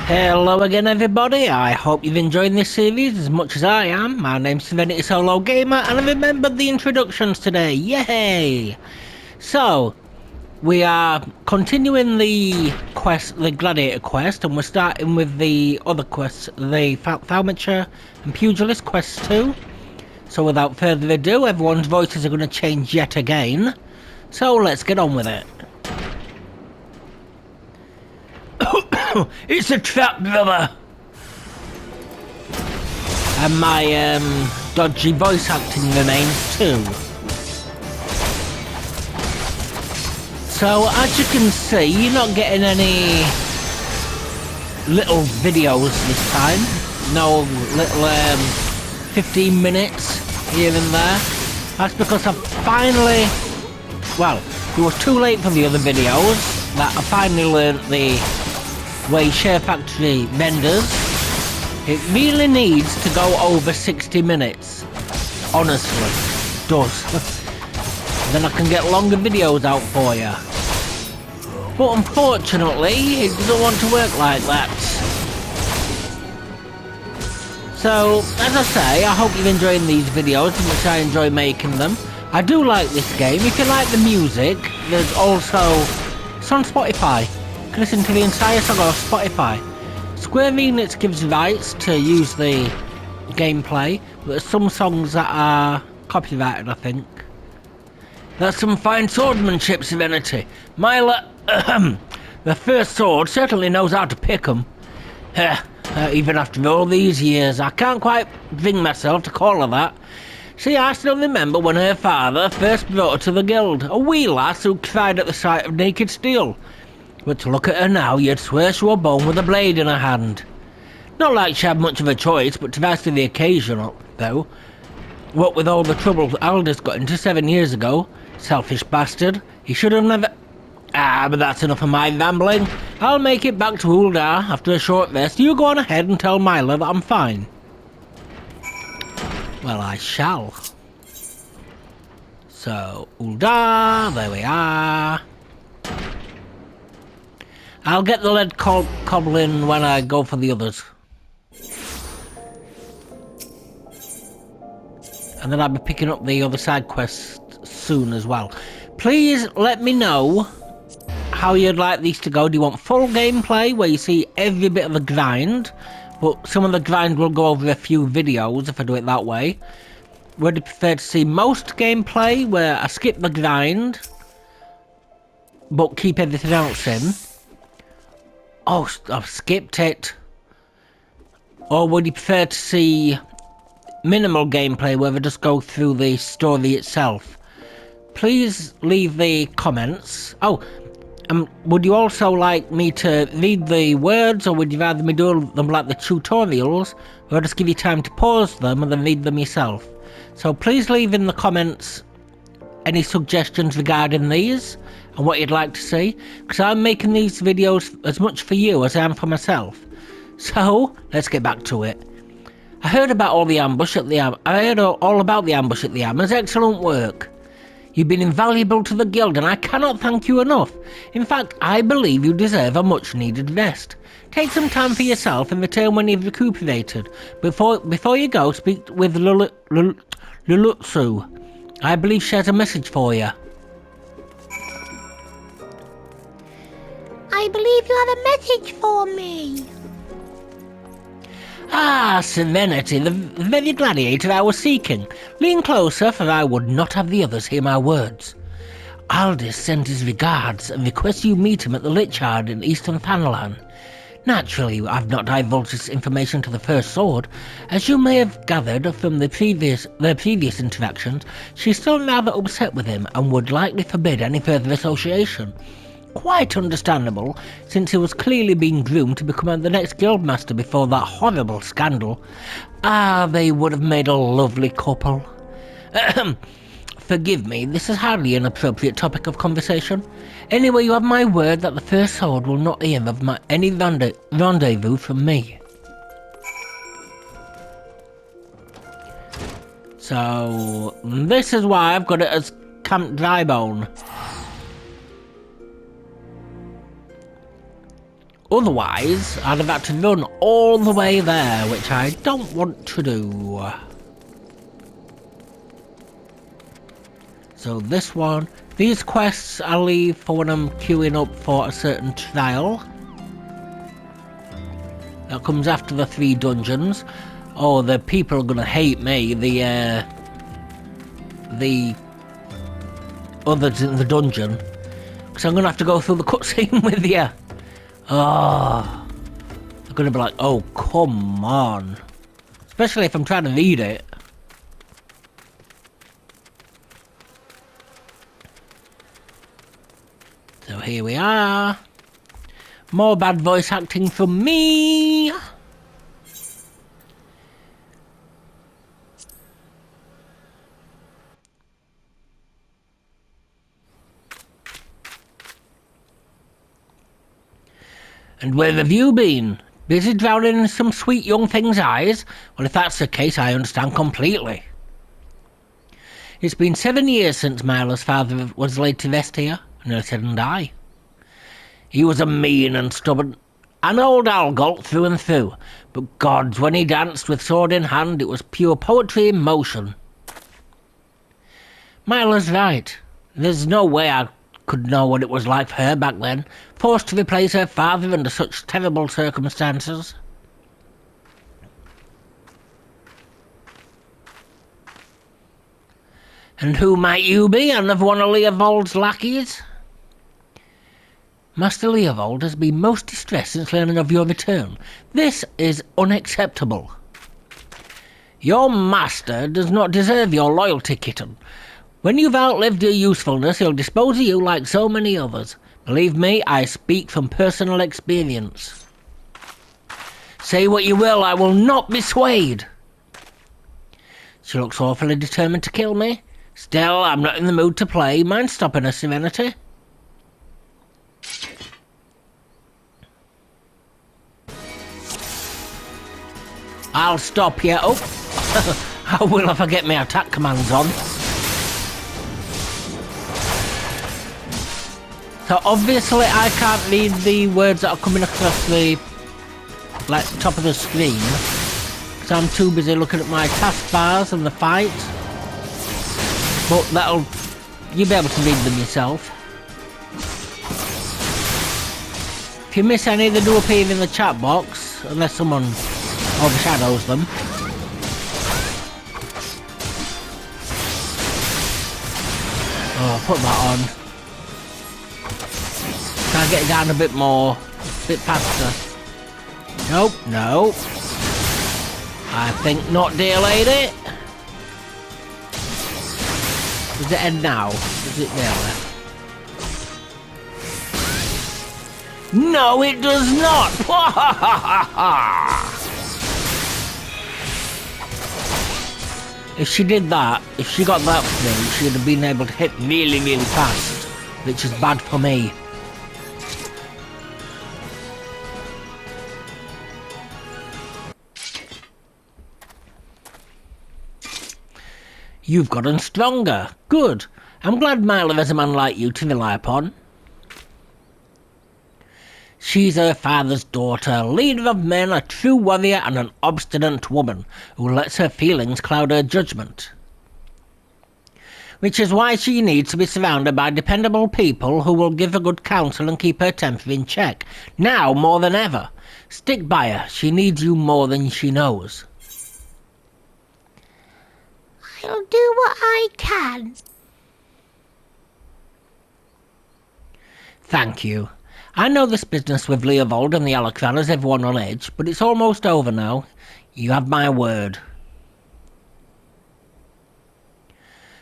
Hello again everybody, I hope you've enjoyed this series as much as I am. My name's SerenitySoloGamer and I remembered the introductions today, yay! So, we are continuing the quest, the Gladiator quest, and we're starting with the other quests, the Thaumaturge and Pugilist quest 2. So without further ado, everyone's voices are going to change yet again. So let's get on with it. It's a trap, brother! And my dodgy voice acting remains too. So as you can see, you're not getting any little videos this time. No little 15 minutes here and there. That's because I finally, well, it was too late for the other videos that I finally learnt the way ShareFactory renders. It really needs to go over 60 minutes. Honestly, it does. Then I can get longer videos out for you. But unfortunately, it doesn't want to work like that. So, as I say, I hope you're enjoying these videos as much as I enjoy making them. I do like this game. If you like the music, there's also... it's on Spotify. You can listen to the entire song on Spotify. Square Enix gives rights to use the gameplay, but there's some songs that are copyrighted, I think. That's some fine swordsmanship, Serenity. Myla, the first sword certainly knows how to pick 'em. Even after all these years, I can't quite bring myself to call her that. See, I still remember when her father first brought her to the guild, a wee lass who cried at the sight of naked steel. But to look at her now, you'd swear she was born with a blade in her hand. Not like she had much of a choice, but to rise to the occasion, though. What with all the trouble Aldous got into 7 years ago, selfish bastard, he should have never... but that's enough of my rambling. I'll make it back to Uldar after a short rest. You go on ahead and tell Myla that I'm fine. Well, I shall. So, Uldar, there we are. I'll get the lead cobble in when I go for the others. And then I'll be picking up the other side quests soon as well. Please let me know how you'd like these to go. Do you want full gameplay where you see every bit of the grind? But some of the grind will go over a few videos if I do it that way. Would you prefer to see most gameplay where I skip the grind but keep everything else in? Oh, I've skipped it. Or would you prefer to see minimal gameplay where we just go through the story itself? Please leave the comments. Oh, would you also like me to read the words, or would you rather me do them like the tutorials, or just give you time to pause them and then read them yourself? So please leave in the comments any suggestions regarding these and what you'd like to see, because I'm making these videos as much for you as I am for myself. So let's get back to it. I heard about all the ambush at the I heard all about the ambush at the Hammers. Excellent work. You've been invaluable to the guild, and I cannot thank you enough. In fact, I believe you deserve a much-needed rest. Take some time for yourself and return when you've recuperated. Before you go, speak with Lulutsu. I believe she has a message for you. I believe you have a message for me. Ah, Serenity, the very gladiator I was seeking. Lean closer, for I would not have the others hear my words. Aldous sent his regards and requests you meet him at the Lich Yard in Eastern Thanalan. Naturally, I've not divulged this information to the First Sword. As you may have gathered from their previous interactions, she's still rather upset with him and would likely forbid any further association. Quite understandable, since he was clearly being groomed to become the next guildmaster before that horrible scandal. Ah, they would have made a lovely couple. Forgive me, this is hardly an appropriate topic of conversation. Anyway, you have my word that the First Sword will not hear of any rendezvous from me. So, this is why I've got it as Camp Drybone. Otherwise, I'd have had to run all the way there, which I don't want to do. So this one, these quests I leave for when I'm queuing up for a certain trial. That comes after the 3 dungeons. Oh, the people are gonna hate me, the others in the dungeon. Because I'm gonna have to go through the cutscene with you. Oh, they're gonna be like, oh, come on. Especially if I'm trying to read it. So here we are. More bad voice acting from me. And where have you been? Busy drowning in some sweet young thing's eyes? Well, if that's the case, I understand completely. It's been 7 years since Milo's father was laid to rest here, Nurse and I. He was a mean and stubborn, an old Algolt through and through, but gods, when he danced with sword in hand, it was pure poetry in motion. Milo's right. There's no way I could know what it was like for her back then, forced to replace her father under such terrible circumstances. And who might you be, another one of Leovold's lackeys? Master Leovold has been most distressed since learning of your return. This is unacceptable. Your master does not deserve your loyalty, kitten. When you've outlived your usefulness, he'll dispose of you like so many others. Believe me, I speak from personal experience. Say what you will, I will not be swayed. She looks awfully determined to kill me. Still, I'm not in the mood to play. Mind stopping her, Serenity? I'll stop you. Oh, I will if I get my attack commands on. So obviously I can't read the words that are coming across the top of the screen, because I'm too busy looking at my taskbars and the fight. But you'll be able to read them yourself. If you miss any, they do appear in the chat box, unless someone overshadows them. Oh, put that on. Can I get it down a bit more? A bit faster? Nope, no. I think not, dear lady. Does it end now? Does it really? No, it does not! If she did that, if she got that through, she'd have been able to hit really, really fast, which is bad for me. You've gotten stronger. Good. I'm glad Milo has a man like you to rely upon. She's her father's daughter, leader of men, a true warrior and an obstinate woman who lets her feelings cloud her judgment. Which is why she needs to be surrounded by dependable people who will give her good counsel and keep her temper in check. Now more than ever. Stick by her. She needs you more than she knows. I'll do what I can. Thank you. I know this business with Leovold and the Alakran has everyone on edge, but it's almost over now. You have my word.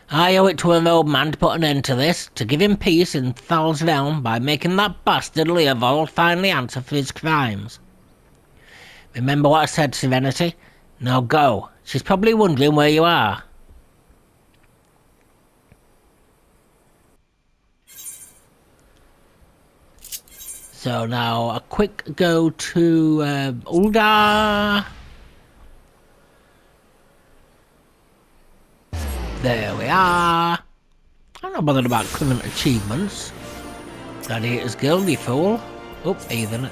I owe it to an old man to put an end to this, to give him peace in Thal's realm by making that bastard Leovold finally answer for his crimes. Remember what I said, Serenity? Now go. She's probably wondering where you are. So now a quick go to Uldar. There we are. I'm not bothered about current achievements. Gladiators Guild, you fool. Oh, heathen.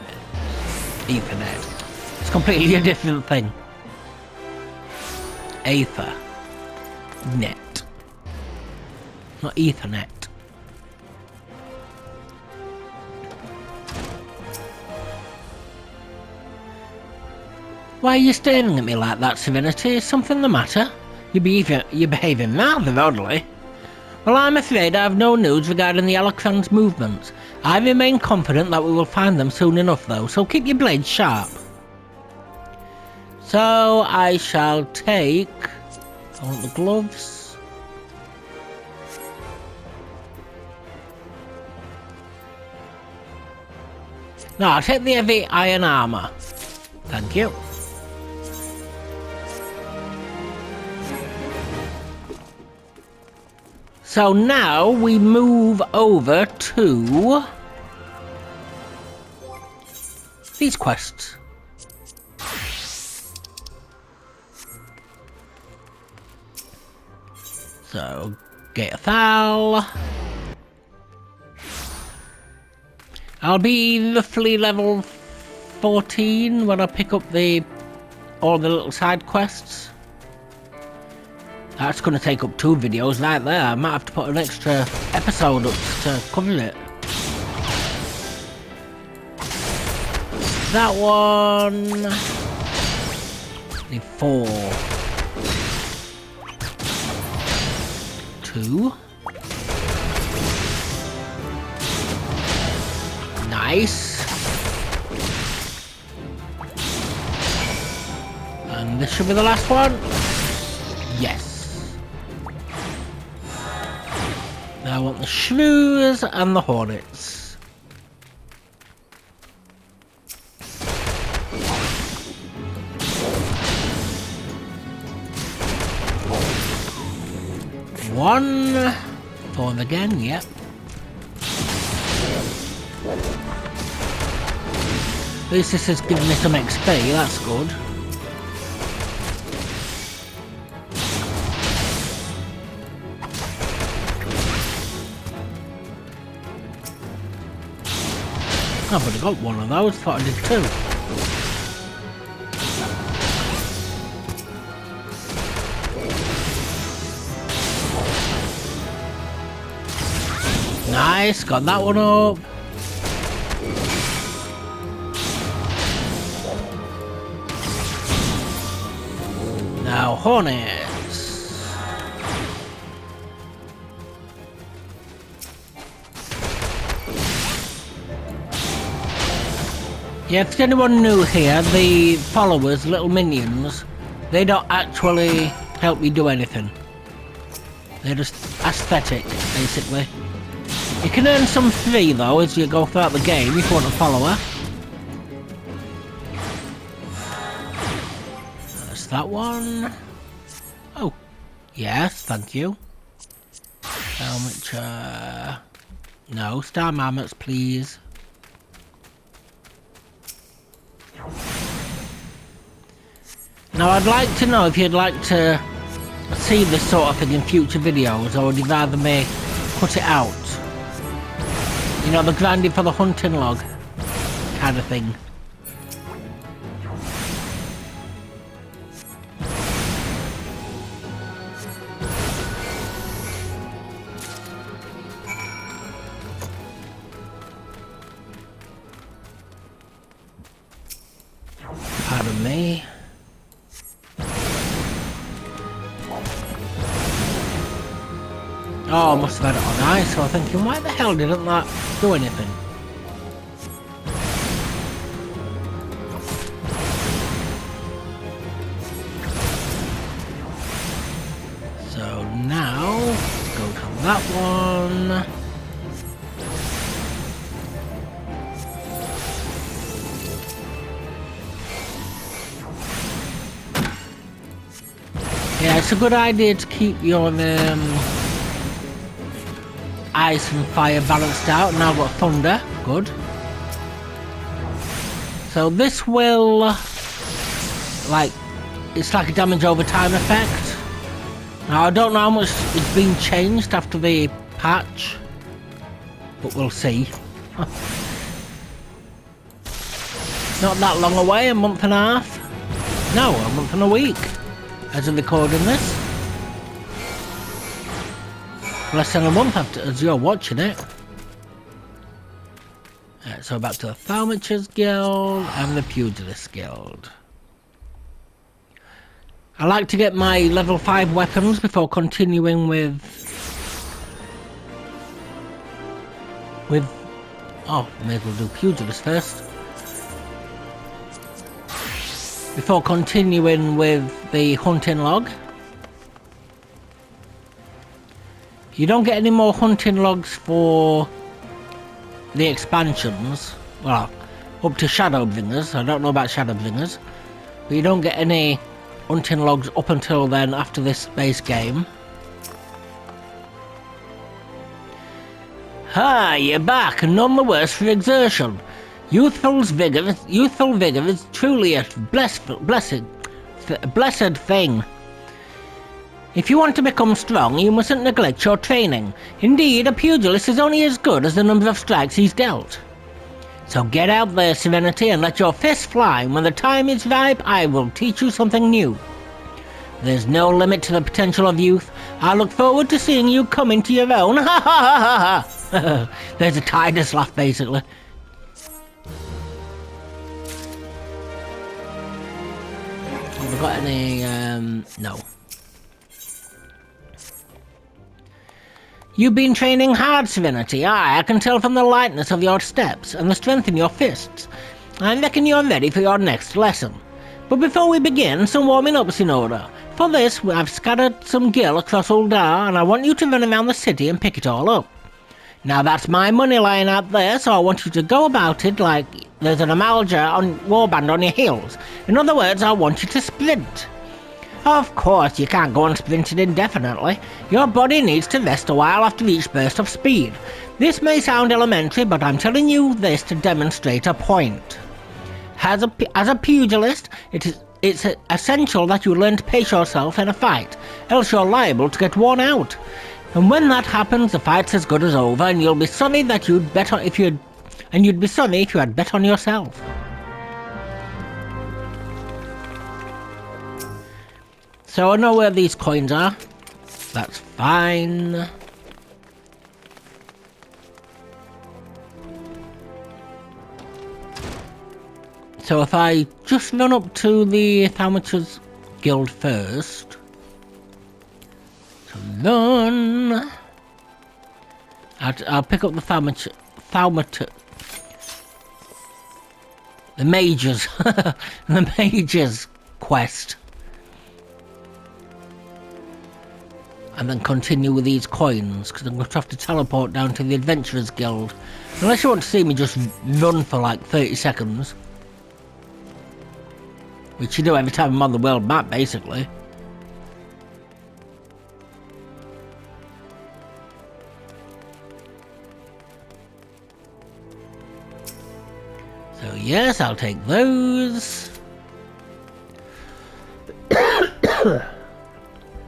Ethernet. It's completely a different thing. Ethernet. Not Ethernet. Why are you staring at me like that, Serenity? Is something the matter? You're behaving rather oddly. Well, I'm afraid I have no news regarding the Alakran's movements. I remain confident that we will find them soon enough though, so keep your blades sharp. So, I shall take... I want the gloves. No, I'll take the heavy iron armour. Thank you. So now we move over to these quests. So, get a foul. I'll be roughly level 14 when I pick up all the little side quests. That's going to take up 2 videos right there. I might have to put an extra episode up to cover it. That one... The 4. 2. Nice. And this should be the last one. Yes. Now I want the shrews and the hornets. One. 4 again, yep. At least this is giving me some XP, that's good. I've already got one of those, thought I did 2. Nice, got that one up. Now hornets. Yeah, if there's anyone new here, the followers, little minions, they don't actually help you do anything. They're just aesthetic, basically. You can earn some free though as you go throughout the game if you want a follower. That's that one. Oh, yes, thank you. How much, no, star mammoths, please. Now I'd like to know if you'd like to see this sort of thing in future videos, or would you rather me put it out? You know, the grinding for the hunting log kind of thing. Pardon me. Oh, I must have had it on ice, so I'm thinking, why the hell didn't that do anything? So now, let's go to that one. Yeah, it's a good idea to keep your ice and fire balanced out. Now I've got thunder, good. So this will, it's like a damage over time effect. Now I don't know how much it's been changed after the patch, but we'll see. Not that long away, a month and a half. No, a month and a week. As of recording this. Less than a month after as you're watching it. So back to the Thaumaturge Guild and the Pugilist Guild. I like to get my level 5 weapons before continuing with... Oh, may as well do Pugilist first. Before continuing with the hunting log. You don't get any more hunting logs for the expansions. Well, up to Shadowbringers. I don't know about Shadowbringers. But you don't get any hunting logs up until then after this base game. Ah, you're back, and none the worse for exertion. Youthful vigor is truly a blessed thing. If you want to become strong, you mustn't neglect your training. Indeed, a pugilist is only as good as the number of strikes he's dealt. So get out there, Serenity, and let your fists fly. When the time is ripe, I will teach you something new. There's no limit to the potential of youth. I look forward to seeing you come into your own. Ha ha ha ha! There's a Tidus laugh, basically. Have we got any, no. You've been training hard, Serenity. Aye, I can tell from the lightness of your steps and the strength in your fists. I reckon you're ready for your next lesson. But before we begin, some warming up's in order. For this, I've scattered some gil across Uldar, and I want you to run around the city and pick it all up. Now that's my money lying out there, so I want you to go about it like there's an Amalja warband on your heels. In other words, I want you to sprint. Of course, you can't go on sprinting indefinitely. Your body needs to rest a while after each burst of speed. This may sound elementary, but I'm telling you this to demonstrate a point. As a pugilist, it's essential that you learn to pace yourself in a fight, else you're liable to get worn out. And when that happens, the fight's as good as over, and you'll be sorry that you'd bet on if you had bet on yourself. So I know where these coins are. That's fine. So if I just run up to the Thaumaturge Guild first. So run. I'll pick up the Thaumaturge. The Mages. The Mages quest. And then continue with these coins, because I'm going to have to teleport down to the Adventurers Guild. Unless you want to see me just run for like 30 seconds. Which you do every time I'm on the world map, basically. So yes, I'll take those.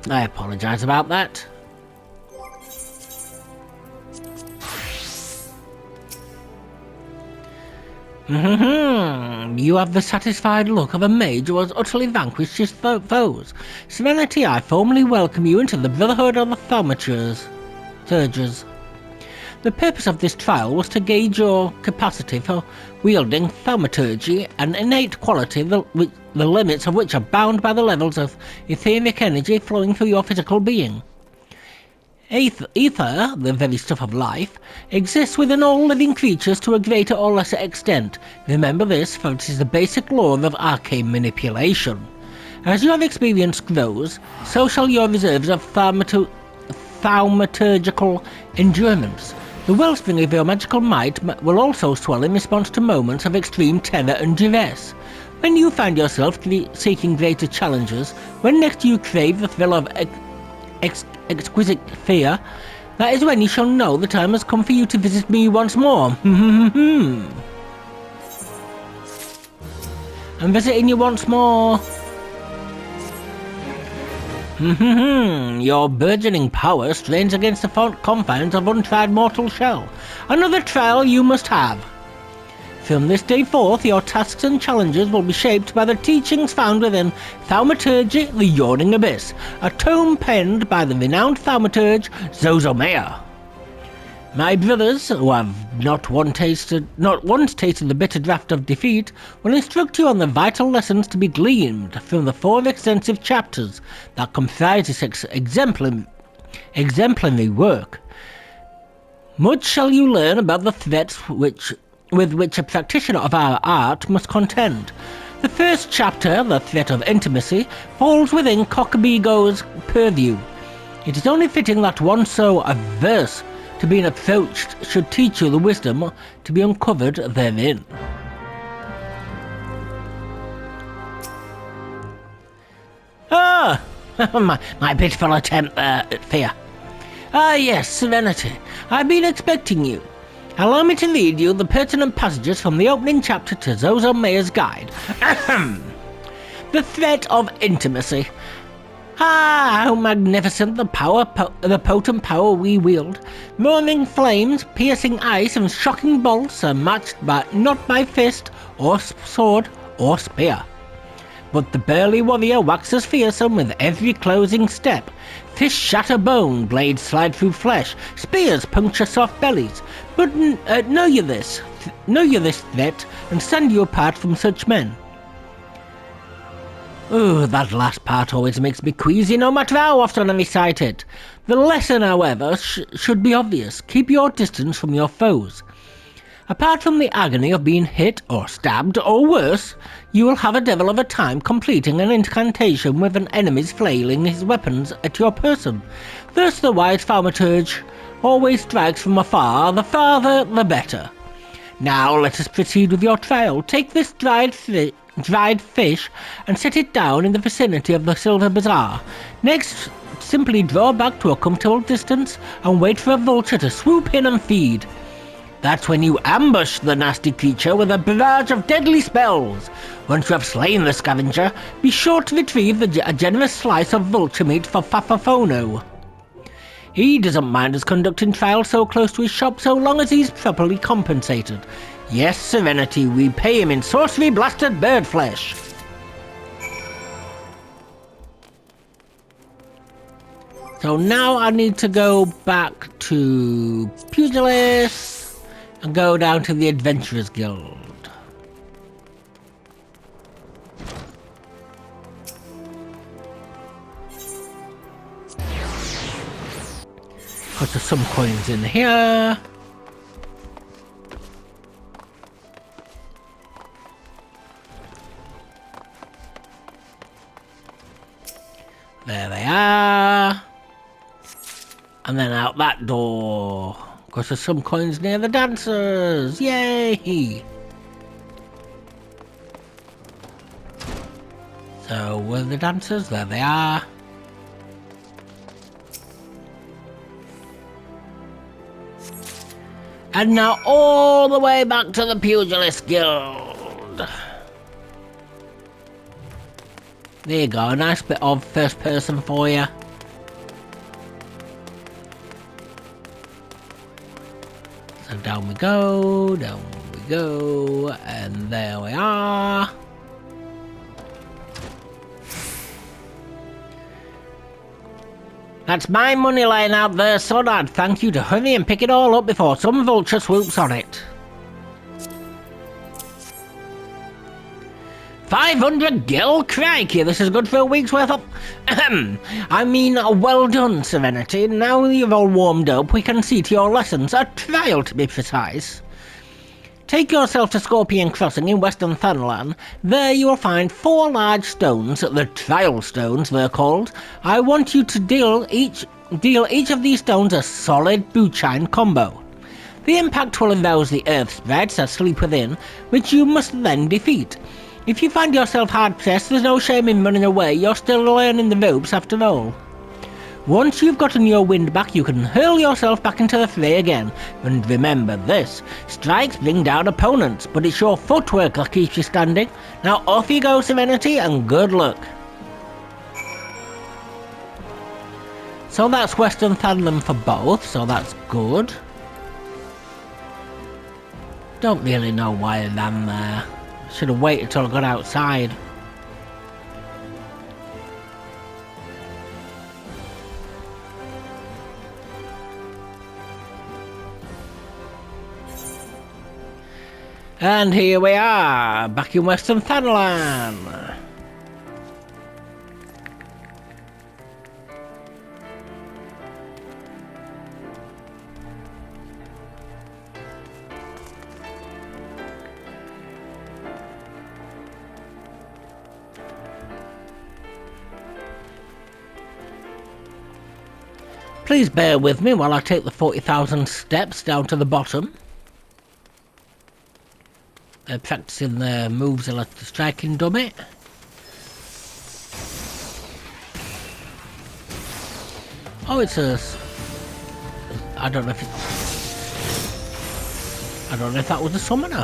I apologise about that. You have the satisfied look of a mage who has utterly vanquished his foes. Serenity, I formally welcome you into the Brotherhood of the Thaumaturges. The purpose of this trial was to gauge your capacity for wielding thaumaturgy, an innate quality the limits of which are bound by the levels of etheric energy flowing through your physical being. Ether, the very stuff of life, exists within all living creatures to a greater or lesser extent. Remember this, for it is the basic law of arcane manipulation. As your experience grows, so shall your reserves of thaumaturgical endurance. The wellspring of your magical might will also swell in response to moments of extreme terror and duress. When you find yourself seeking greater challenges, when next you crave the thrill of exquisite fear, that is when you shall know the time has come for you to visit me once more. I'm visiting you once more. Your burgeoning power strains against the confines of untried mortal shell. Another trial you must have. From this day forth, your tasks and challenges will be shaped by the teachings found within Thaumaturgy, the Yawning Abyss, a tome penned by the renowned thaumaturge SerenitySoloGamer. My brothers, who have not once tasted the bitter draught of defeat, will instruct you on the vital lessons to be gleaned from the 4 extensive chapters that comprise this exemplary work. Much shall you learn about the threats with which a practitioner of our art must contend. The first chapter, The Threat of Intimacy, falls within Cockabego's purview. It is only fitting that one so averse to being approached should teach you the wisdom to be uncovered therein. Ah! my pitiful attempt at fear. Ah yes, Serenity. I've been expecting you. Allow me to read you the pertinent passages from the opening chapter to SerenitySoloGamer's guide. The Threat of Intimacy. Ah, how magnificent the potent power we wield. Roaring flames, piercing ice, and shocking bolts are matched not by fist, or sword, or spear. But the burly warrior waxes fearsome with every closing step. Fists shatter bone, blades slide through flesh, spears puncture soft bellies. But know you this threat, and stand you apart from such men. Oh, that last part always makes me queasy no matter how often I recite it. The lesson, however, should be obvious. Keep your distance from your foes. Apart from the agony of being hit or stabbed or worse, you will have a devil of a time completing an incantation with an enemy's flailing his weapons at your person. Thus the wise thaumaturge always strikes from afar, the farther the better. Now let us proceed with your trial. Take this dried fish and set it down in the vicinity of the Silver Bazaar. Next, simply draw back to a comfortable distance and wait for a vulture to swoop in and feed. That's when you ambush the nasty creature with a barrage of deadly spells. Once you have slain the scavenger, be sure to retrieve a generous slice of vulture meat for Fafafono. He doesn't mind us conducting trials so close to his shop so long as he's properly compensated. Yes, Serenity, we pay him in sorcery-blasted bird flesh. So now I need to go back to Pugilist and go down to the Adventurers Guild. Got some coins in here. There they are. And then out that door. Because there's some coins near the dancers. Yay! So, where are the dancers? There they are. And now all the way back to the Pugilist Guild. There you go, a nice bit of first person for you. So down we go, and there we are. That's my money lying out there, son. I'd thank you to hurry and pick it all up before some vulture swoops on it. 500 gil? Crikey, this is good for a week's worth of... I mean, well done, Serenity. Now you've all warmed up, we can see to your lessons. A trial, to be precise. Take yourself to Scorpion Crossing in Western Thunderland. There you will find 4 large stones, the Trial Stones they're called. I want you to deal each of these stones a solid bootshine combo. The impact will arouse the earth sprites that sleep within, which you must then defeat. If you find yourself hard-pressed, there's no shame in running away, you're still learning the ropes after all. Once you've gotten your wind back, you can hurl yourself back into the fray again. And remember this, strikes bring down opponents, but it's your footwork that keeps you standing. Now off you go, Serenity, and good luck. So that's Western Thunderland for both, so that's good. Don't really know why I ran there. Should have waited till I got outside. And here we are, back in Western Thanalan. Please bear with me while I take the 40,000 steps down to the bottom. Practicing the moves like the striking dummy. Oh, it's a... I don't know if that was a summoner.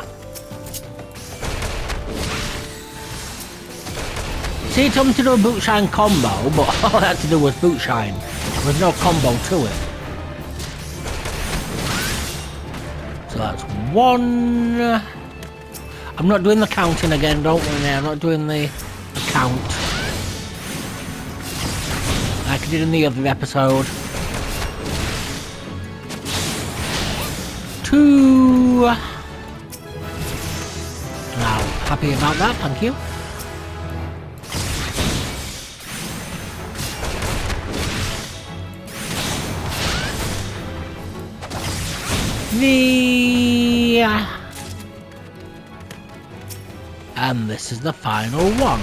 See, it told me to do a boot shine combo, but all I had to do was boot shine. There was no combo to it. So that's one. I'm not doing the counting again, don't worry, I'm not doing the count. Like I did in the other episode. 2. Now, happy about that, thank you. And this is the final one.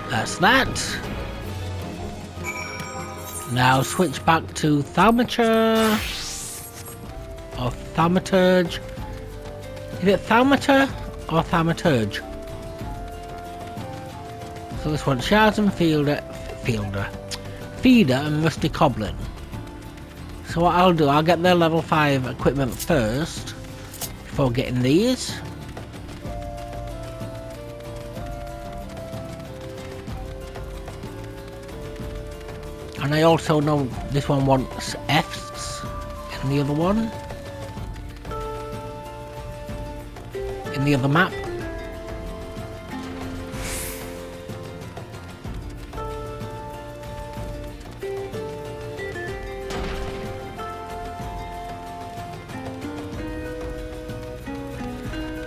That's that. Now switch back to Thaumaturge or Thaumaturge. Is it Thaumaturge or Thaumaturge? So this one's Shards and Feeder and Rusty Coblin. So what I'll do, I'll get their level 5 equipment first before getting these. And I also know this one wants Fs and the other one in the other map.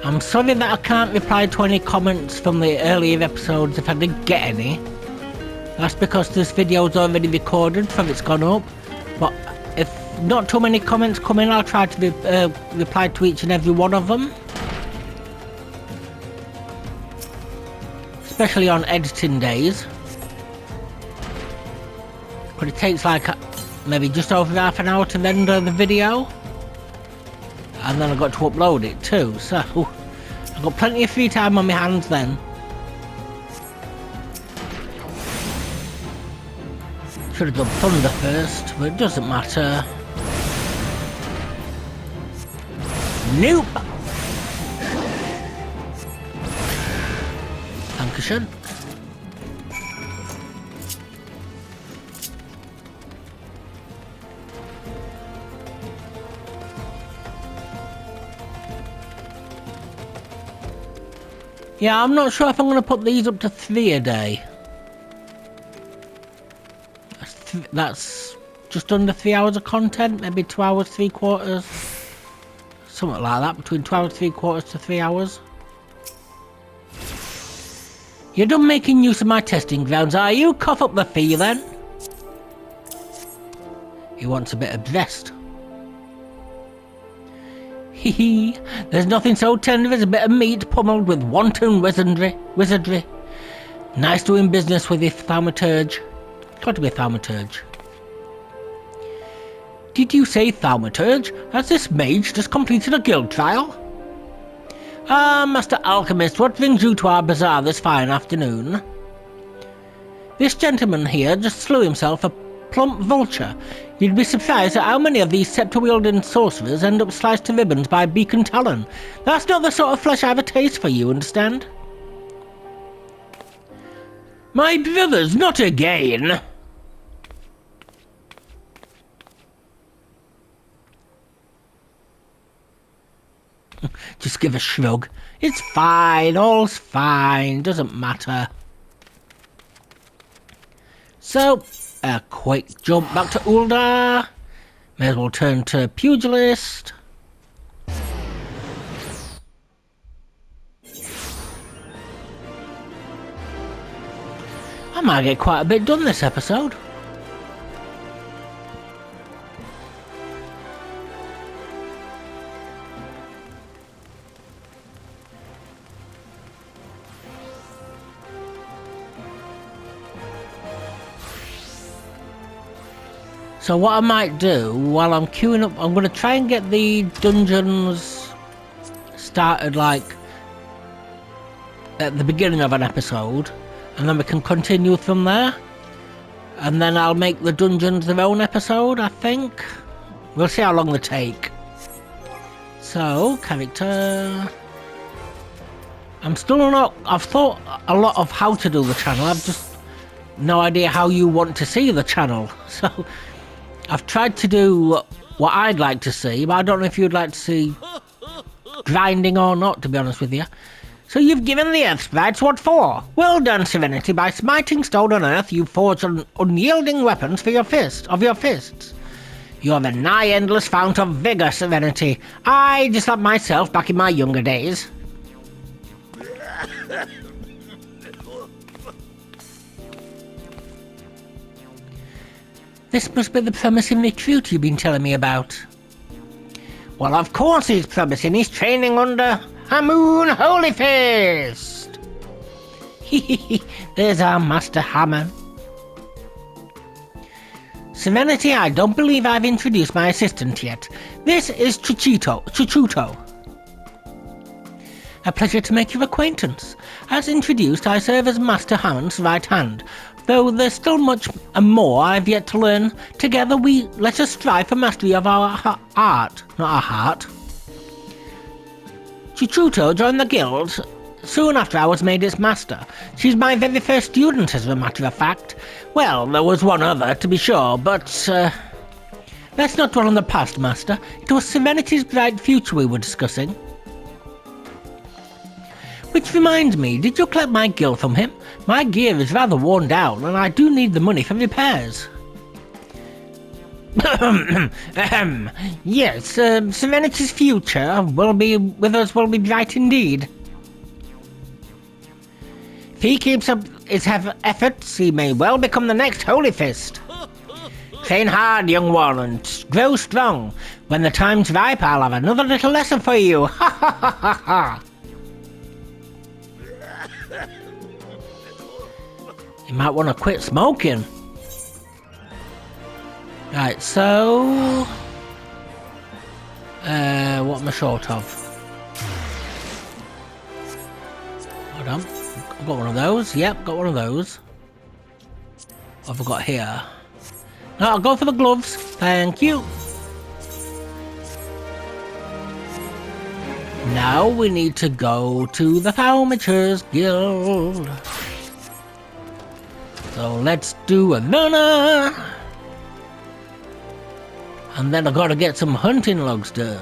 I'm sorry that I can't reply to any comments from the earlier episodes if I did get any. That's because this video's already recorded from it's gone up. But if not too many comments come in, I'll try to reply to each and every one of them. Especially on editing days. But it takes like maybe just over half an hour to render the video. And then I've got to upload it too, so I've got plenty of free time on my hands then. Should have done Thunder first, but it doesn't matter. Nope! Dankeschön. Yeah, I'm not sure if I'm going to put these up to 3 a day. That's just under 3 hours of content, maybe 2 hours 3/4. Something like that, between 2 hours 3/4 to 3 hours. You're done making use of my testing grounds, are you? Cough up the fee then. He wants a bit of rest. Hee, there's nothing so tender as a bit of meat pummeled with wanton wizardry. Nice doing business with you, Thaumaturge. Got to be Thaumaturge. Did you say Thaumaturge? Has this mage just completed a guild trial? Ah, Master Alchemist, what brings you to our bazaar this fine afternoon? This gentleman here just slew himself a plump vulture. You'd be surprised at how many of these scepter-wielding sorcerers end up sliced to ribbons by beacon talon. That's not the sort of flesh I have a taste for, you understand? My brothers, not again! Just give a shrug. It's fine, all's fine, doesn't matter. So, a quick jump back to Uldar. May as well turn to Pugilist. I might get quite a bit done this episode. So what I might do, while I'm queuing up, I'm going to try and get the dungeons started like at the beginning of an episode, and then we can continue from there. And then I'll make the dungeons their own episode, I think. We'll see how long they take. So, character... I'm still not... I've thought a lot of how to do the channel, I've just no idea how you want to see the channel. So... I've tried to do what I'd like to see, but I don't know if you'd like to see grinding or not, to be honest with you. So you've given the Earth Sprites what for? Well done, Serenity. By smiting stone on Earth, you forged unyielding weapons for your fists. You're the nigh endless fount of vigour, Serenity. I just like myself back in my younger days. This must be the promising recruit you've been telling me about. Well, of course he's promising. He's training under Hamoon Holyfist. There's our Master Hammer. Serenity, I don't believe I've introduced my assistant yet. This is Chuchuto. A pleasure to make your acquaintance. As introduced, I serve as Master Hammond's right hand. Though there's still much and more I've yet to learn, together let us strive for mastery of our art, not our heart. Chuchuto joined the guild soon after I was made its master. She's my very first student, as a matter of fact. Well, there was one other, to be sure, but, let's not dwell on the past, Master. It was Serenity's bright future we were discussing. Which reminds me, did you collect my gear from him? My gear is rather worn down, and I do need the money for repairs. Yes, Serenity's future will be bright indeed. If he keeps up his efforts, he may well become the next Holy Fist. Train hard, young one, and grow strong. When the time's ripe, I'll have another little lesson for you. Ha ha ha ha ha. You might want to quit smoking. Right, so... what am I short of? Hold on. I've got one of those. Yep, got one of those. What have I got here? No, I'll go for the gloves. Thank you. Now we need to go to the Thaumatur's Guild. So let's do a runner. And then I gotta get some hunting logs done.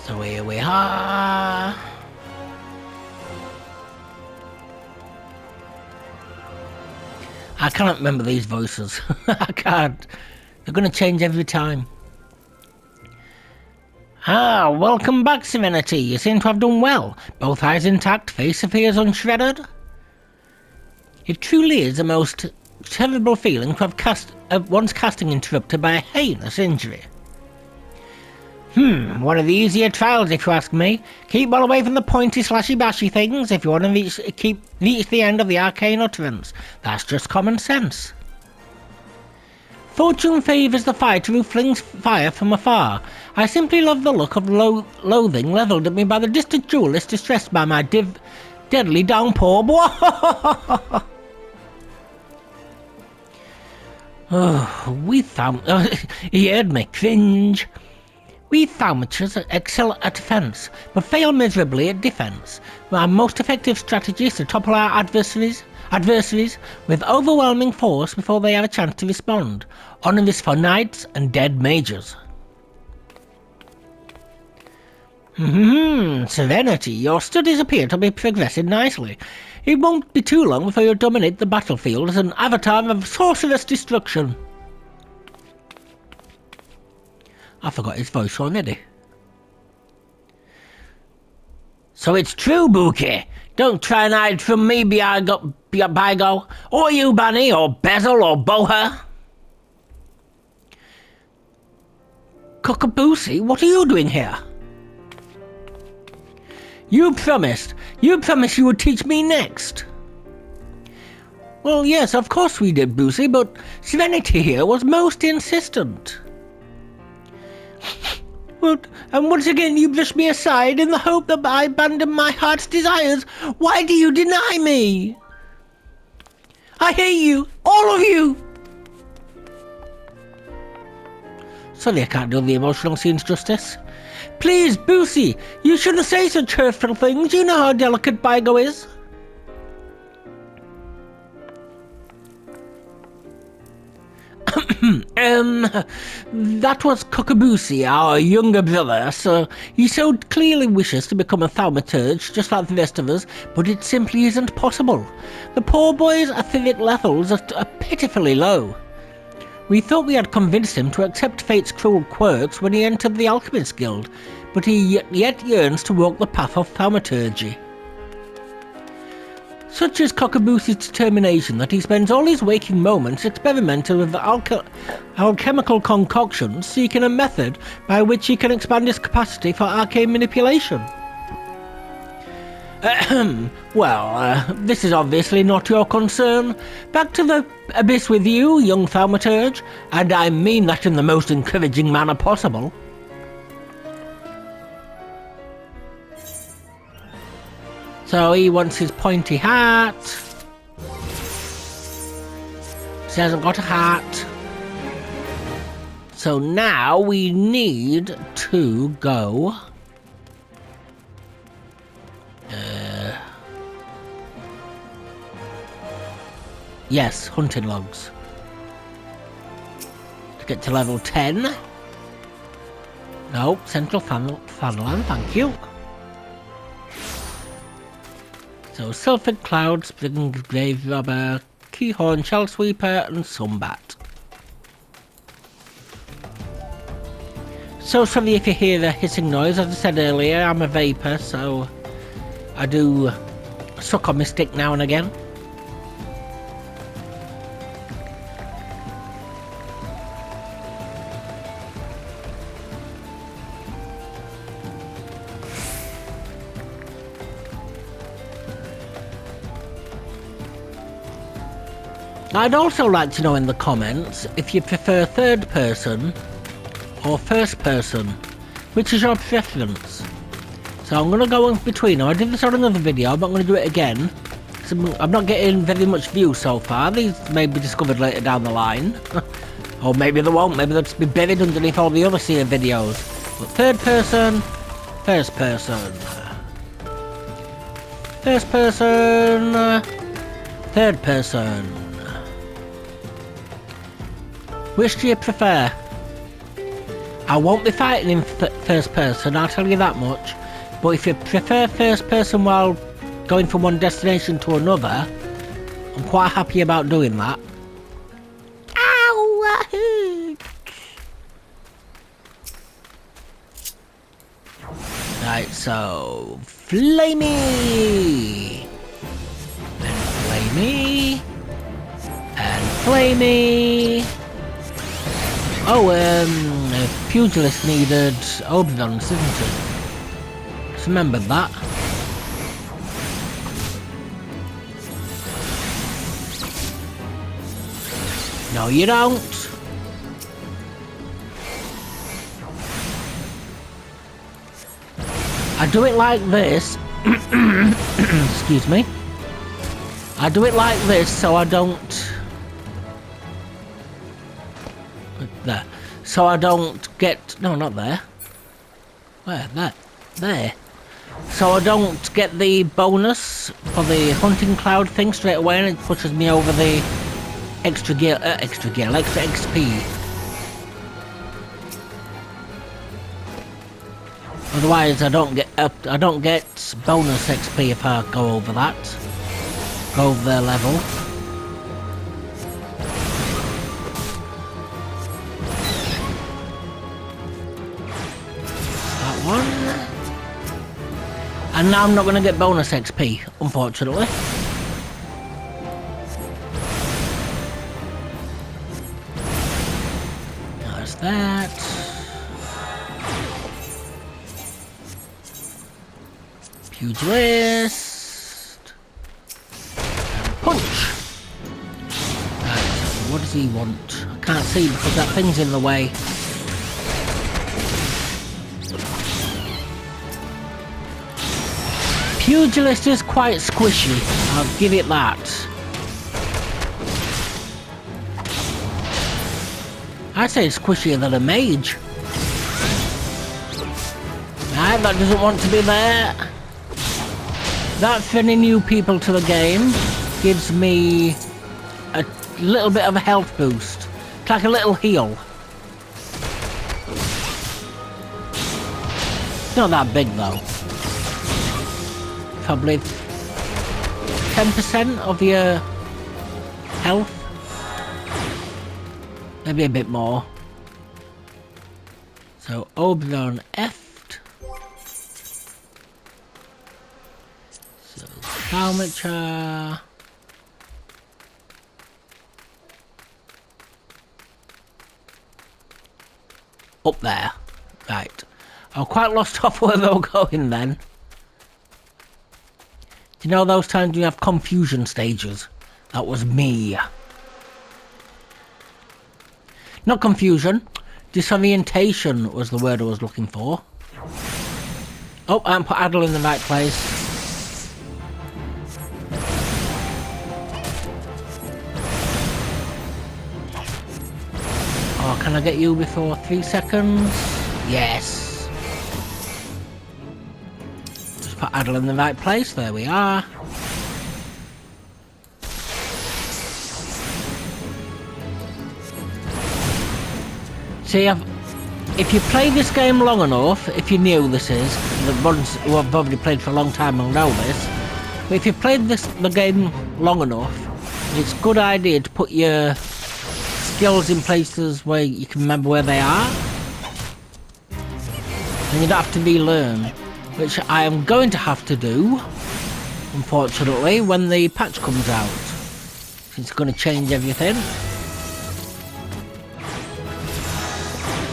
So here we are. I cannot remember these voices. I can't. They're going to change every time. Ah, welcome back, Serenity. You seem to have done well. Both eyes intact, face appears unshredded. It truly is the most terrible feeling to have one's casting interrupted by a heinous injury. One of the easier trials, if you ask me. Keep well away from the pointy slashy bashy things if you want to reach the end of the arcane utterance. That's just common sense. Fortune favours the fighter who flings fire from afar. I simply love the look of loathing levelled at me by the distant duelist distressed by my deadly downpour. Oh, he heard me cringe. We thaumaturges excel at defense, but fail miserably at defense. Our most effective strategy is to topple our adversaries with overwhelming force before they have a chance to respond. Honor this for knights and dead mages. Serenity, your studies appear to be progressing nicely. It won't be too long before you dominate the battlefield as an avatar of sorcerous destruction. I forgot his voice already. So it's true, Bouquet. Don't try and hide from me, Bigo. Or you, Bunny, or Bezel, or Boha. Cockaboosie, what are you doing here? You promised you would teach me next. Well, yes, of course we did, Boosie, but Serenity here was most insistent. Well, and once again you brush me aside in the hope that I abandon my heart's desires. Why do you deny me? I hate you, all of you! Sorry I can't do the emotional scenes justice. Please, Boosie, you shouldn't say such hurtful things. You know how delicate Bigo is. That was Cockaboosie, our younger brother, so he so clearly wishes to become a thaumaturge just like the rest of us, but it simply isn't possible. The poor boy's etheric levels are pitifully low. We thought we had convinced him to accept fate's cruel quirks when he entered the Alchemist Guild, but he yet yearns to walk the path of thaumaturgy. Such is Cockaboosie's determination that he spends all his waking moments experimenting with alchemical concoctions, seeking a method by which he can expand his capacity for arcane manipulation. This is obviously not your concern. Back to the abyss with you, young thaumaturge, and I mean that in the most encouraging manner possible. So he wants his pointy hat. He hasn't got a hat. So now we need to go... Yes, hunting logs. To get to level 10. No, Central Fanland, thank you. So, Sylphid Cloud, Spring Grave Robber, Keyhorn, Shell Sweeper, and Sunbat. So sorry if you hear a hissing noise. As I said earlier, I'm a vapor, so I do suck on my stick now and again. I'd also like to know in the comments if you prefer third person or first person. Which is your preference? So I'm going to go in between. I did this on another video, but I'm going to do it again. So I'm not getting very much views so far. These may be discovered later down the line. Or maybe they won't. Maybe they'll just be buried underneath all the other Seer videos. But third person, first person. First person, third person. Which do you prefer? I won't be fighting in first person, I'll tell you that much. But if you prefer first person while going from one destination to another, I'm quite happy about doing that. Ow! Right, so... Flamey! And Flamey! And Flamey! Oh, Pugilist needed Oberons, isn't it? Just remembered that. No, you don't. I do it like this. Excuse me. I do it like this so I don't so I don't get... No, not there. Where? There. So I don't get the bonus for the hunting cloud thing straight away, and it pushes me over the extra XP. Otherwise, I don't get bonus XP if I go over that. Go over their level. That one. And now I'm not going to get bonus XP, unfortunately. There's that. Pugilist. And punch. Right, what does he want? I can't see because that thing's in the way. Pugilist is quite squishy, I'll give it that. I'd say it's squishier than a mage. Right, that doesn't want to be there. That, for any new people to the game, gives me a little bit of a health boost. It's like a little heal. It's not that big though. Probably 10% of your health. Maybe a bit more. So Oberon F. So Thaumature. Up there. Right. I'm quite lost off where they're going then. Do you know those times you have confusion stages? That was me. Not confusion. Disorientation was the word I was looking for. Oh, I haven't put Adel in the right place. Oh, can I get you before 3 seconds? Yes. Put Adel in the right place, there we are. See, if you play this game long enough, if you're new this is, the ones who have probably played for a long time will know this, but if you've played the game long enough, it's a good idea to put your skills in places where you can remember where they are. And you don't have to relearn. Which I am going to have to do, unfortunately, when the patch comes out. It's going to change everything.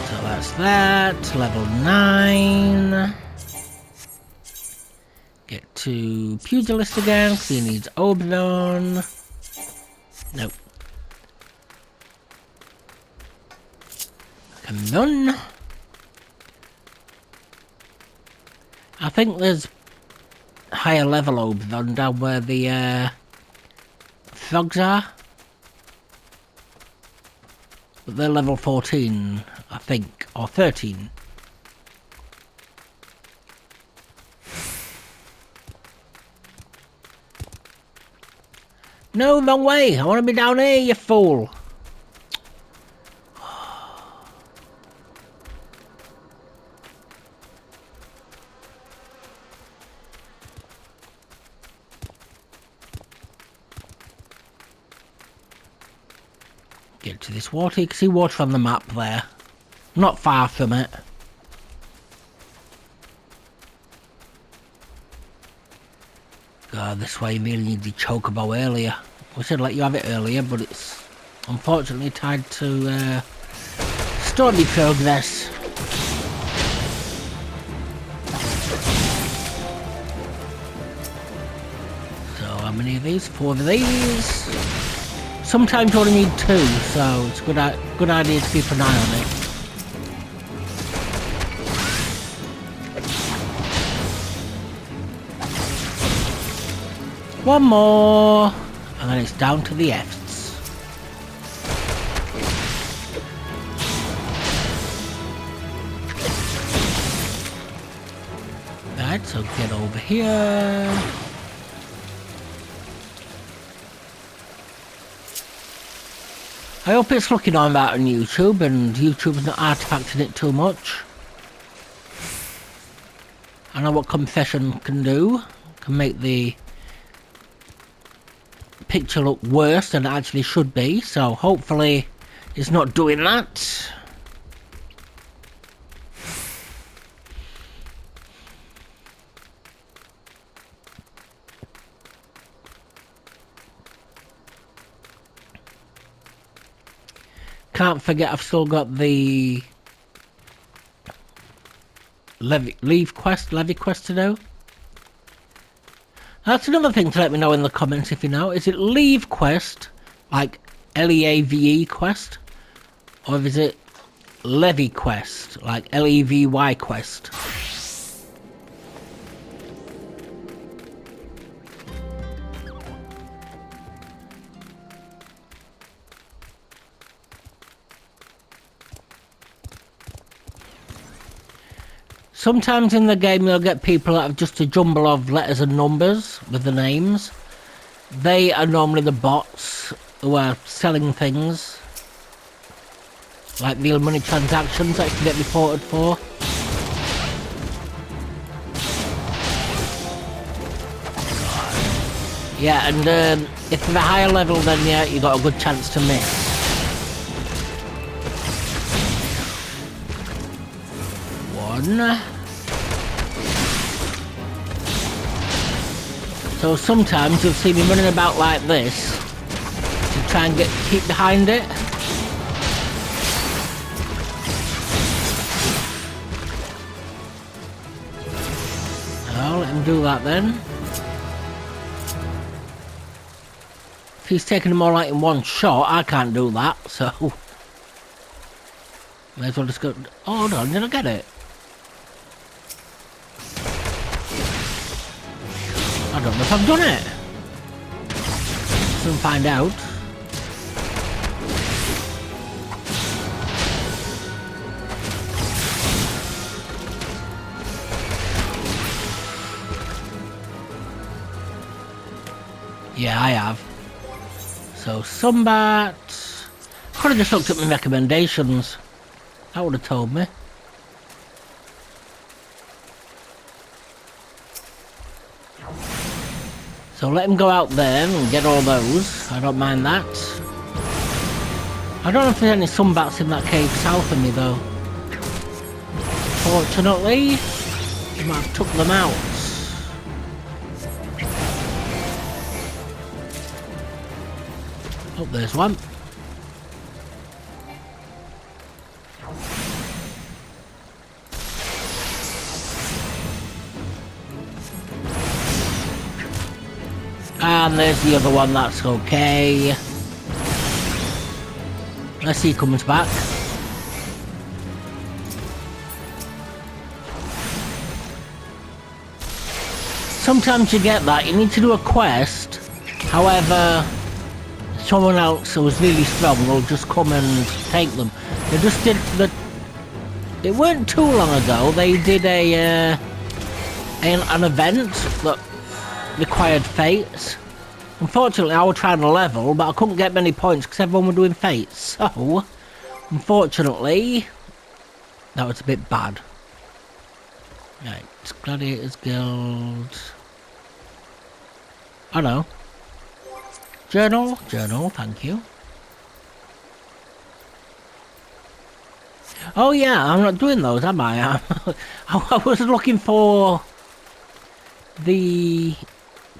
So that's that. Level 9. Get to Pugilist again, because he needs Oberon. Nope. I can run. I think there's higher level Oberon down where the frogs are. But they're level 14, I think, or 13. No, wrong way! I want to be down here, you fool! Get to this water. You can see water on the map there. Not far from it. God, this way really needed Chocobo earlier. We should let you have it earlier, but it's unfortunately tied to story progress. So how many of these? 4 of these. Sometimes you only need 2, so it's a good idea to keep an eye on it. One more, and then it's down to the Fs. Right, so get over here. I hope it's looking on that on YouTube and YouTube's not artifacting it too much. I know what compression can do. Can make the picture look worse than it actually should be, so hopefully it's not doing that. Can't forget I've still got the levy quest to do. That's another thing to let me know in the comments if you know. Is it leave quest, like L-E-A-V-E quest? Or is it levy quest, like L-E-V-Y quest? Sometimes in the game you'll get people that have just a jumble of letters and numbers with the names. They are normally the bots who are selling things. Like real money transactions that you can get reported for. Yeah, and if they're higher level then yeah, you got a good chance to miss. So sometimes you'll see me running about like this to try and keep behind it. Oh, let him do that then. If he's taking them all out in one shot, I can't do that, so may as well just go. Oh, hold on, did I get it? I don't know if I've done it. Soon find out. Yeah, I have. So, Sumbat. Could have just looked at my recommendations. That would have told me. So let him go out there and get all those. I don't mind that. I don't know if there's any Sumbats in that cave south of me though. Fortunately, I might have took them out. Oh, there's one. And there's the other one, that's okay. Let's see, he comes back. Sometimes you get that, you need to do a quest, however, someone else who's really strong will just come and take them. They just did the... It weren't too long ago, they did an event that required fates. Unfortunately I was trying to level, but I couldn't get many points because everyone were doing fates, so unfortunately that was a bit bad. Right, Gladiators Guild. I know. Journal, thank you. Oh yeah, I'm not doing those, am I? I was looking for the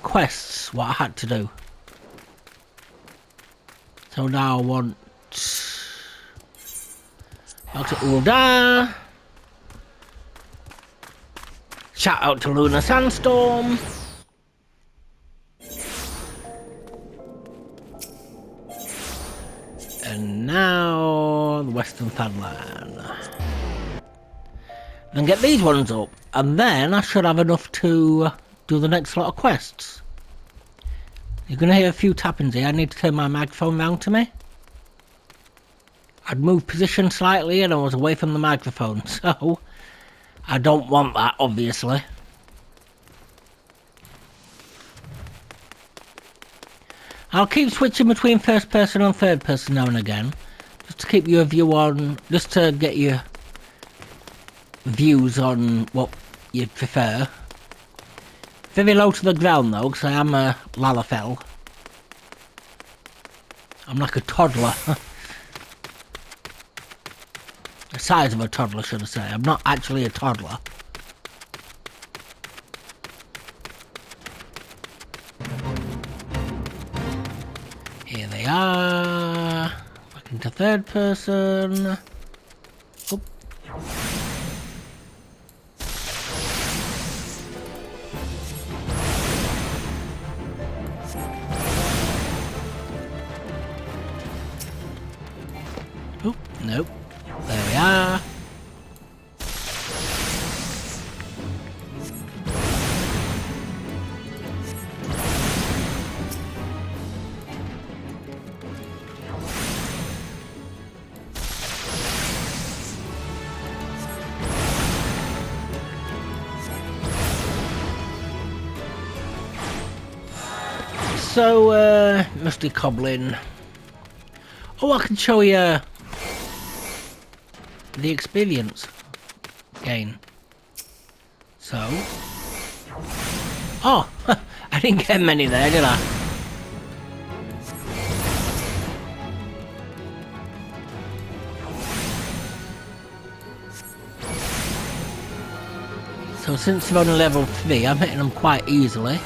quests, what I had to do. So now I want Dr. Ulda. Shout out to Lunar Sandstorm. And now the Western Fadland. And get these ones up. And then I should have enough to do the next lot of quests. You're going to hear a few tappings here. I need to turn my microphone round to me. I'd moved position slightly and I was away from the microphone. So I don't want that, obviously. I'll keep switching between first person and third person now and again. Just to keep your view on, just to get your views on what you prefer. Very low to the ground though, because I am a Lalafell. I'm like a toddler. The size of a toddler, should I say. I'm not actually a toddler. Here they are. Back into third person. Oop. Oop, nope. There we are. So, Musty Coblin. Oh, I can show you the experience gain. So, oh, I didn't get many there, did I? So since they're only level 3, I'm hitting them quite easily.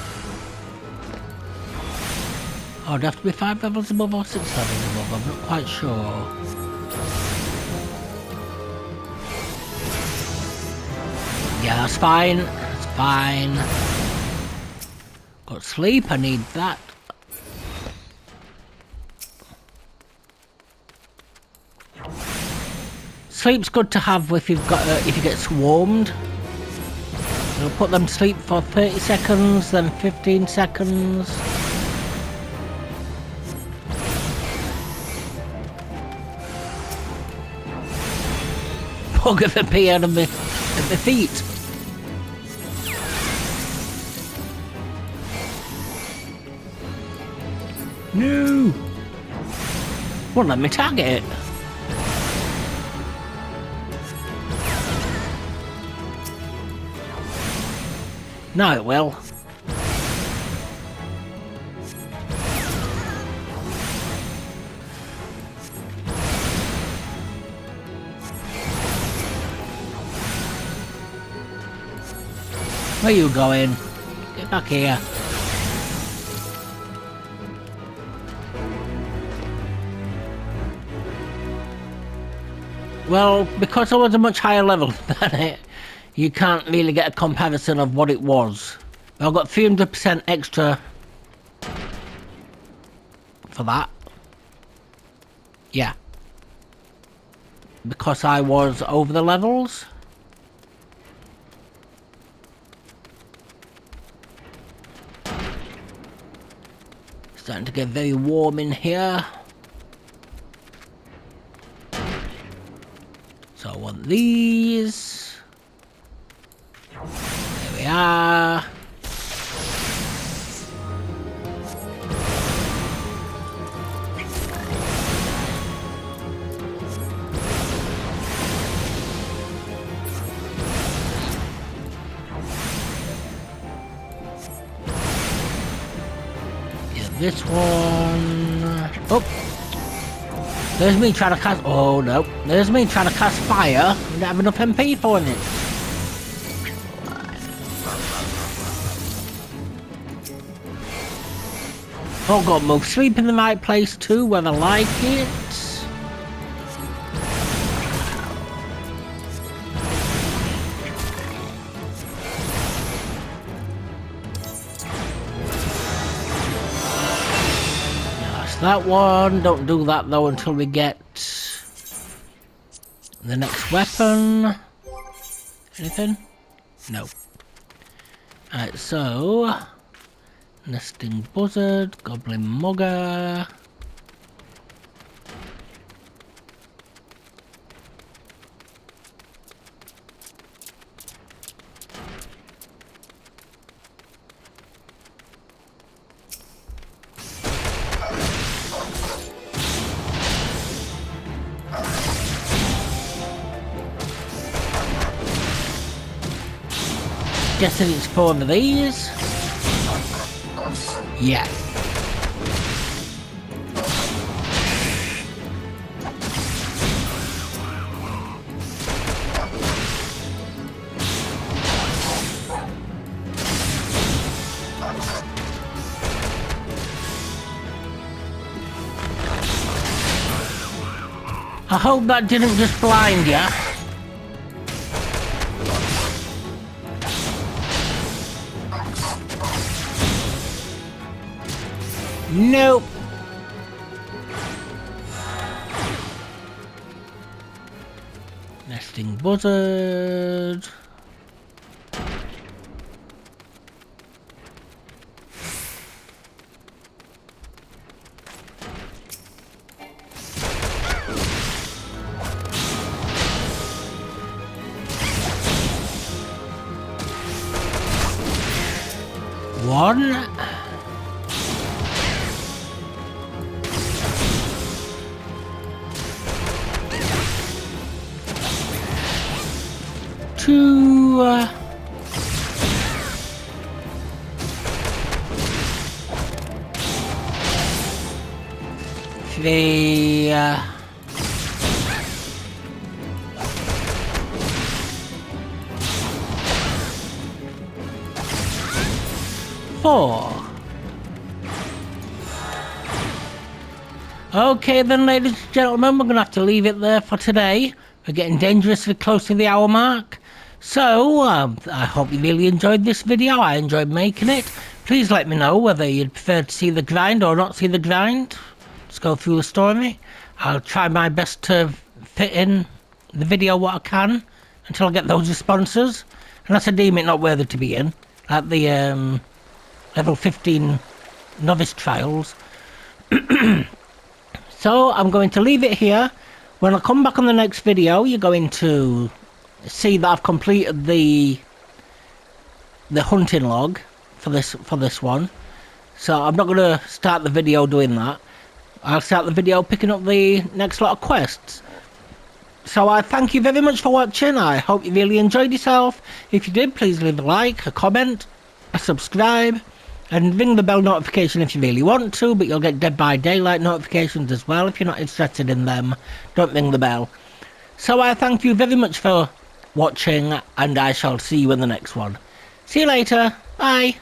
Oh, do I have to be 5 levels above or 6 levels above? I'm not quite sure. Yeah, that's fine. That's fine. Got sleep, I need that. Sleep's good to have if you've got if you get swarmed. You'll put them to sleep for 30 seconds, then 15 seconds. Bugger the pee out of my feet. No! Won't let me target it. No, it will. Where are you going? Get back here. Well, because I was a much higher level than it, you can't really get a comparison of what it was. I've got 300% extra for that. Yeah. Because I was over the levels. Starting to get very warm in here. So I want these. There we are. This one. Oh, there's me trying to cast. Oh no, there's me trying to cast fire. I don't have enough MP for it. Oh god, move. Sleep in the right place too, where I like it. That one, don't do that though until we get the next weapon. Anything? No. Alright, so nesting buzzard, goblin mugger. guessing it's 4 of these. Yeah. I hope that didn't just blind you. Nope. Nesting buzzard. One. Two. Three. 4. Okay then, ladies and gentlemen, we're going to have to leave it there for today. We're getting dangerously close to the hour mark. So, I hope you really enjoyed this video. I enjoyed making it. Please let me know whether you'd prefer to see the grind or not see the grind. Let's go through the story. I'll try my best to fit in the video what I can until I get those responses. Unless I deem it not worthy to be in. At the level 15 novice trials. So I'm going to leave it here. When I come back on the next video, you're going to see that I've completed the hunting log for this one. So I'm not going to start the video doing that. I'll start the video picking up the next lot of quests. So I thank you very much for watching. I hope you really enjoyed yourself. If you did, please leave a like, a comment, a subscribe, and ring the bell notification if you really want to, but you'll get Dead by Daylight notifications as well. If you're not interested in them, don't ring the bell. So I thank you very much for watching, and I shall see you in the next one. See you later. Bye.